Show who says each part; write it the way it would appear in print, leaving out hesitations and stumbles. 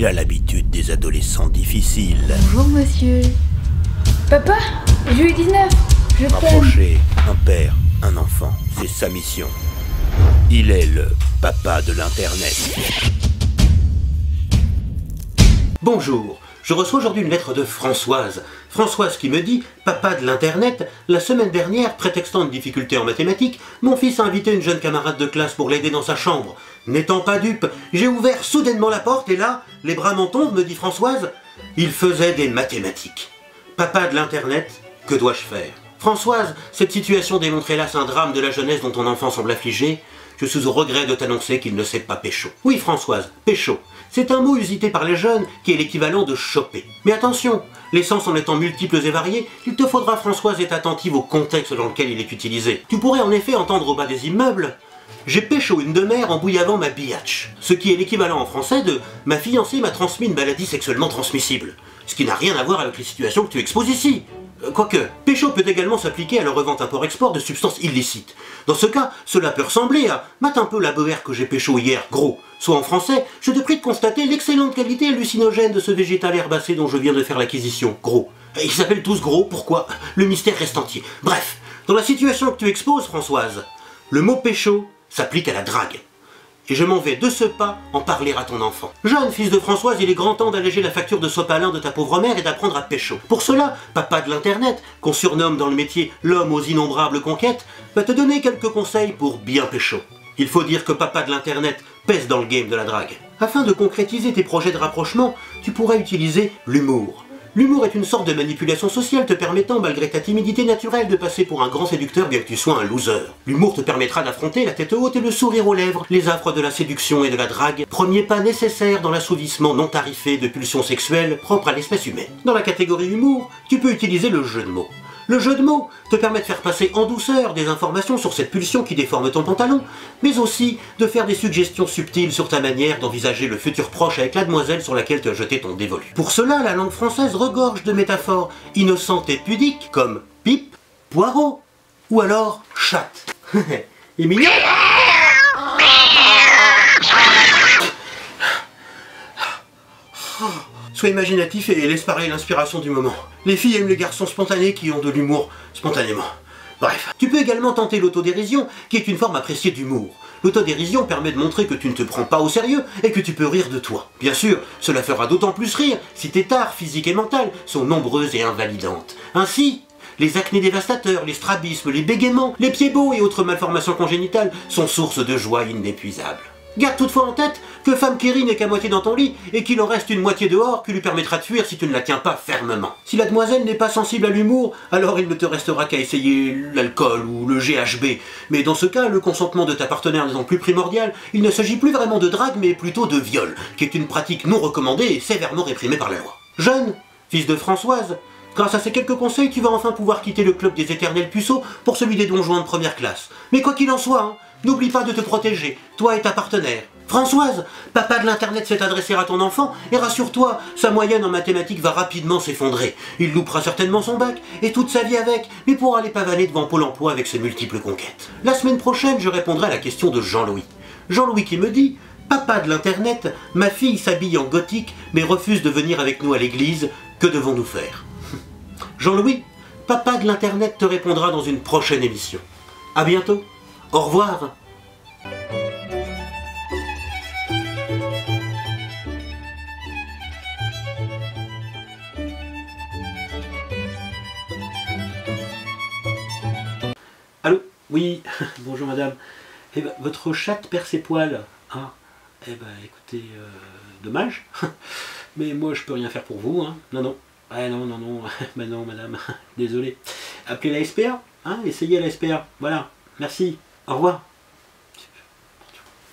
Speaker 1: Il a l'habitude des adolescents difficiles.
Speaker 2: Bonjour monsieur. Papa, j'ai eu 19. Je t'aime.
Speaker 1: Rapprocher un père, un enfant, c'est sa mission. Il est le papa de l'Internet.
Speaker 3: Bonjour, je reçois aujourd'hui une lettre de Françoise. Françoise qui me dit « Papa de l'Internet, la semaine dernière, prétextant une difficulté en mathématiques, mon fils a invité une jeune camarade de classe pour l'aider dans sa chambre. N'étant pas dupe, j'ai ouvert soudainement la porte et là, les bras m'en tombent, me dit Françoise. Il faisait des mathématiques. Papa de l'Internet, que dois-je faire ?» Françoise, cette situation démontre hélas un drame de la jeunesse dont ton enfant semble affligé. Je suis au regret de t'annoncer qu'il ne sait pas pécho. Oui Françoise, pécho. C'est un mot usité par les jeunes qui est l'équivalent de choper. Mais attention, les sens en étant multiples et variés, il te faudra Françoise être attentive au contexte dans lequel il est utilisé. Tu pourrais en effet entendre au bas des immeubles « J'ai pécho une demeure en bouillavant ma biatch », ce qui est l'équivalent en français de « Ma fiancée m'a transmis une maladie sexuellement transmissible », ce qui n'a rien à voir avec les situations que tu exposes ici. Quoique, pécho peut également s'appliquer à la revente import-export de substances illicites. Dans ce cas, cela peut ressembler à « Mate un peu la beurre que j'ai pécho hier, gros ». Soit en français, je te prie de constater l'excellente qualité hallucinogène de ce végétal herbacé dont je viens de faire l'acquisition, gros. Ils s'appellent tous gros, pourquoi? Le mystère reste entier. Bref, dans la situation que tu exposes, Françoise, le mot pécho s'applique à la drague. Et je m'en vais de ce pas en parler à ton enfant. Jeune fils de Françoise, il est grand temps d'alléger la facture de sopalin de ta pauvre mère et d'apprendre à pécho. Pour cela, papa de l'Internet, qu'on surnomme dans le métier l'homme aux innombrables conquêtes, va te donner quelques conseils pour bien pécho. Il faut dire que papa de l'Internet pèse dans le game de la drague. Afin de concrétiser tes projets de rapprochement, tu pourrais utiliser l'humour. L'humour est une sorte de manipulation sociale te permettant, malgré ta timidité naturelle, de passer pour un grand séducteur bien que tu sois un loser. L'humour te permettra d'affronter la tête haute et le sourire aux lèvres les affres de la séduction et de la drague, premier pas nécessaire dans l'assouvissement non tarifé de pulsions sexuelles propres à l'espèce humaine. Dans la catégorie humour, tu peux utiliser le jeu de mots. Le jeu de mots te permet de faire passer en douceur des informations sur cette pulsion qui déforme ton pantalon, mais aussi de faire des suggestions subtiles sur ta manière d'envisager le futur proche avec la demoiselle sur laquelle tu as jeté ton dévolu. Pour cela, la langue française regorge de métaphores innocentes et pudiques comme pipe, poireau, ou alors chatte. Et mignon. Sois imaginatif et laisse parler l'inspiration du moment. Les filles aiment les garçons spontanés qui ont de l'humour spontanément. Bref. Tu peux également tenter l'autodérision, qui est une forme appréciée d'humour. L'autodérision permet de montrer que tu ne te prends pas au sérieux et que tu peux rire de toi. Bien sûr, cela fera d'autant plus rire si tes tares physiques et mentales sont nombreuses et invalidantes. Ainsi, les acnés dévastateurs, les strabismes, les bégaiements, les pieds beaux et autres malformations congénitales sont source de joie inépuisable. Garde toutefois en tête que femme qui rit n'est qu'à moitié dans ton lit et qu'il en reste une moitié dehors qui lui permettra de fuir si tu ne la tiens pas fermement. Si la demoiselle n'est pas sensible à l'humour, alors il ne te restera qu'à essayer l'alcool ou le GHB. Mais dans ce cas, le consentement de ta partenaire n'étant plus primordial, il ne s'agit plus vraiment de drague mais plutôt de viol, qui est une pratique non recommandée et sévèrement réprimée par la loi. Jeune, fils de Françoise, grâce à ces quelques conseils, tu vas enfin pouvoir quitter le club des éternels puceaux pour celui des donjons de première classe. Mais quoi qu'il en soit, n'oublie pas de te protéger, toi et ta partenaire. Françoise, papa de l'Internet s'est adressé à ton enfant et rassure-toi, sa moyenne en mathématiques va rapidement s'effondrer. Il loupera certainement son bac et toute sa vie avec, mais pourra aller pavaner devant Pôle emploi avec ses multiples conquêtes. La semaine prochaine, je répondrai à la question de Jean-Louis. Jean-Louis qui me dit « Papa de l'Internet, ma fille s'habille en gothique mais refuse de venir avec nous à l'église, que devons-nous faire ?» Jean-Louis, papa de l'Internet te répondra dans une prochaine émission. À bientôt, au revoir. Allô? Oui, bonjour madame. Eh ben, votre chatte perd ses poils. Ah, eh ben écoutez, dommage. Mais moi je peux rien faire pour vous, hein. Non, non. Ah non, non, non. Ben non madame, désolé. Appelez la SPA, hein, essayez la SPA. Voilà, merci. Au revoir.